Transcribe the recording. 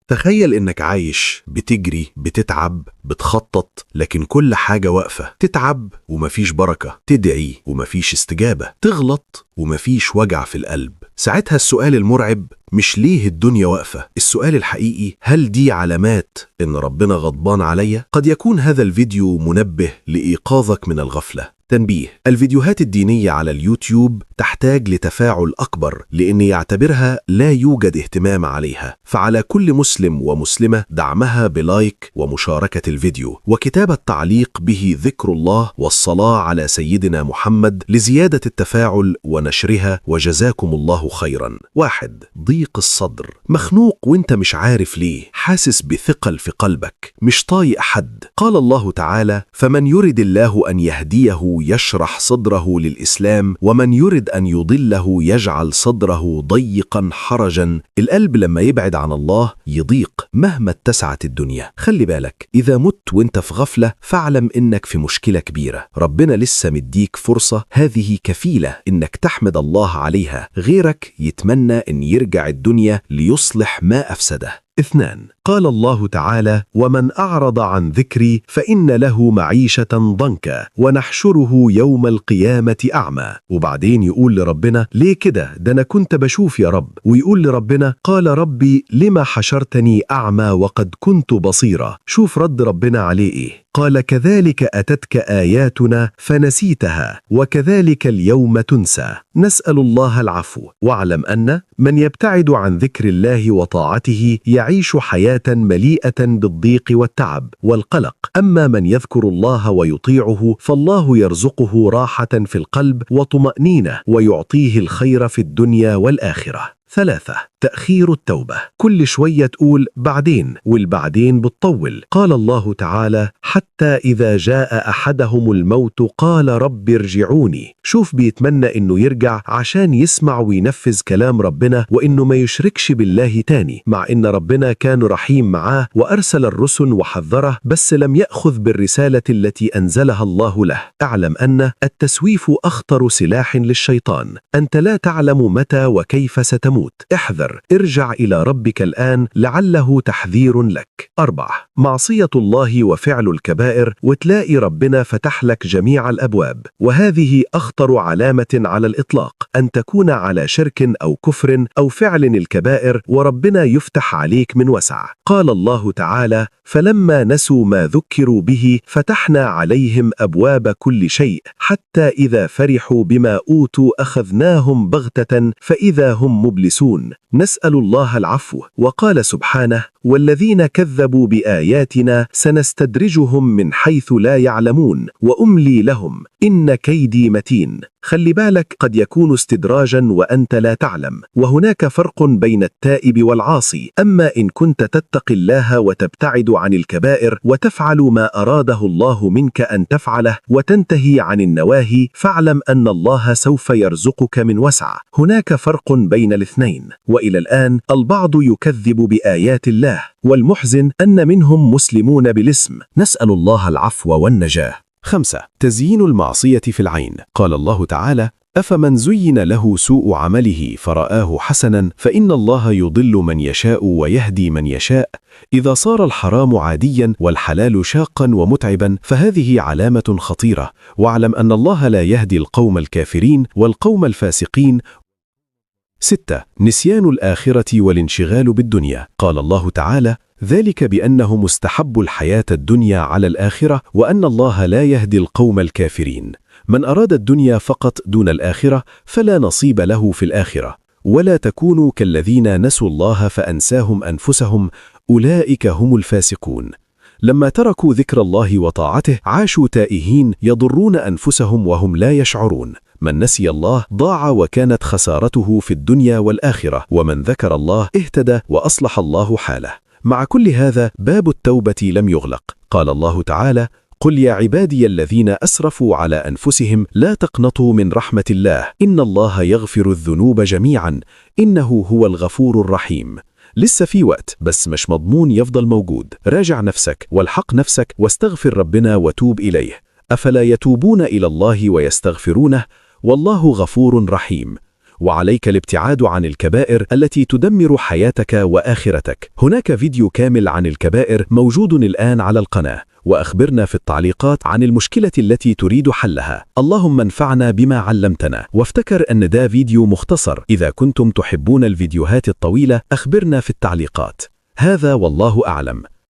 تخيل إنك عايش بتجري بتتعب بتخطط، لكن كل حاجة واقفة. تتعب ومفيش بركة، تدعي ومفيش استجابة، تغلط ومفيش وجع في القلب. ساعتها السؤال المرعب مش ليه الدنيا واقفة، السؤال الحقيقي هل دي علامات إن ربنا غضبان عليا؟ قد يكون هذا الفيديو منبه لإيقاظك من الغفلة. تنبيه: الفيديوهات الدينية على اليوتيوب تحتاج لتفاعل أكبر، لأن يعتبرها لا يوجد اهتمام عليها، فعلى كل مسلم ومسلمة دعمها بلايك ومشاركة الفيديو وكتابة تعليق به ذكر الله والصلاة على سيدنا محمد لزيادة التفاعل ونشرها، وجزاكم الله خيرا. 1. ضيق الصدر. مخنوق وانت مش عارف ليه، حاسس بثقل في قلبك، مش طايق حد. قال الله تعالى: فمن يرد الله أن يهديه يشرح صدره للإسلام ومن يرد أن يضله يجعل صدره ضيقا حرجا. القلب لما يبعد عن الله يضيق مهما اتسعت الدنيا. خلي بالك، إذا مت وانت في غفلة فاعلم إنك في مشكلة كبيرة. ربنا لسه مديك فرصة، هذه كفيلة إنك تحمد الله عليها. غيرك يتمنى إن يرجع الدنيا ليصلح ما أفسده. 2. قال الله تعالى: ومن أعرض عن ذكري فإن له معيشة ضنكا ونحشره يوم القيامة أعمى. وبعدين يقول لربنا: ليه كده؟ ده أنا كنت بشوف يا رب. ويقول لربنا: قال ربي لما حشرتني أعمى وقد كنت بصيرا. شوف رد ربنا عليه إيه؟ قال: كذلك أتتك آياتنا فنسيتها وكذلك اليوم تنسى. نسأل الله العفو. واعلم أن من يبتعد عن ذكر الله وطاعته يعيش حياة مليئة بالضيق والتعب والقلق. أما من يذكر الله ويطيعه فالله يرزقه راحة في القلب وطمأنينة ويعطيه الخير في الدنيا والآخرة. 3. تأخير التوبة. كل شوية تقول بعدين، والبعدين بتطول. قال الله تعالى: حتى إذا جاء أحدهم الموت قال رب ارجعوني. شوف بيتمنى إنه يرجع عشان يسمع وينفذ كلام ربنا، وإنه ما يشركش بالله تاني، مع إن ربنا كان رحيم معاه وأرسل الرسل وحذره، بس لم يأخذ بالرسالة التي أنزلها الله له. اعلم أن التسويف أخطر سلاح للشيطان. أنت لا تعلم متى وكيف ستموت. احذر، ارجع إلى ربك الآن لعله تحذير لك. 4. معصية الله وفعل الكبائر، وتلاقي ربنا فتح لك جميع الأبواب، وهذه أخطر علامة على الإطلاق، أن تكون على شرك أو كفر أو فعل الكبائر وربنا يفتح عليك من وسع. قال الله تعالى: فلما نسوا ما ذكروا به فتحنا عليهم أبواب كل شيء حتى إذا فرحوا بما أوتوا أخذناهم بغتة فإذا هم مبلسون. نسأل الله العفو. وقال سبحانه: والذين كذبوا بآياتنا سنستدرجهم من حيث لا يعلمون وأملي لهم إن كيدي متين. خلي بالك، قد يكون استدراجا وأنت لا تعلم، وهناك فرق بين التائب والعاصي. أما إن كنت تتقي الله وتبتعد عن الكبائر وتفعل ما أراده الله منك أن تفعله وتنتهي عن النواهي، فاعلم أن الله سوف يرزقك من وسع. هناك فرق بين الاثنين، وإلى الآن البعض يكذب بآيات الله، والمحزن أن منهم مسلمون بالاسم. نسأل الله العفو والنجاة. 5. تزيين المعصية في العين. قال الله تعالى: أفمن زين له سوء عمله فرآه حسنا فإن الله يضل من يشاء ويهدي من يشاء. إذا صار الحرام عاديا والحلال شاقا ومتعبا فهذه علامة خطيرة، واعلم أن الله لا يهدي القوم الكافرين والقوم الفاسقين. 6. نسيان الآخرة والانشغال بالدنيا. قال الله تعالى: ذلك بأنهم استحبوا الحياة الدنيا على الآخرة وأن الله لا يهدي القوم الكافرين. من أراد الدنيا فقط دون الآخرة فلا نصيب له في الآخرة. ولا تكونوا كالذين نسوا الله فأنساهم أنفسهم أولئك هم الفاسقون. لما تركوا ذكر الله وطاعته عاشوا تائهين يضرون أنفسهم وهم لا يشعرون. من نسي الله ضاع وكانت خسارته في الدنيا والآخرة، ومن ذكر الله اهتدى وأصلح الله حاله. مع كل هذا باب التوبة لم يغلق. قال الله تعالى: قل يا عبادي الذين أسرفوا على أنفسهم لا تقنطوا من رحمة الله إن الله يغفر الذنوب جميعا إنه هو الغفور الرحيم. لسه في وقت، بس مش مضمون يفضل موجود. راجع نفسك والحق نفسك واستغفر ربنا وتوب إليه. أفلا يتوبون إلى الله ويستغفرونه والله غفور رحيم. وعليك الابتعاد عن الكبائر التي تدمر حياتك وآخرتك. هناك فيديو كامل عن الكبائر موجود الآن على القناة، وأخبرنا في التعليقات عن المشكلة التي تريد حلها. اللهم انفعنا بما علمتنا، وافتكر أن ده فيديو مختصر. إذا كنتم تحبون الفيديوهات الطويلة أخبرنا في التعليقات. هذا والله أعلم.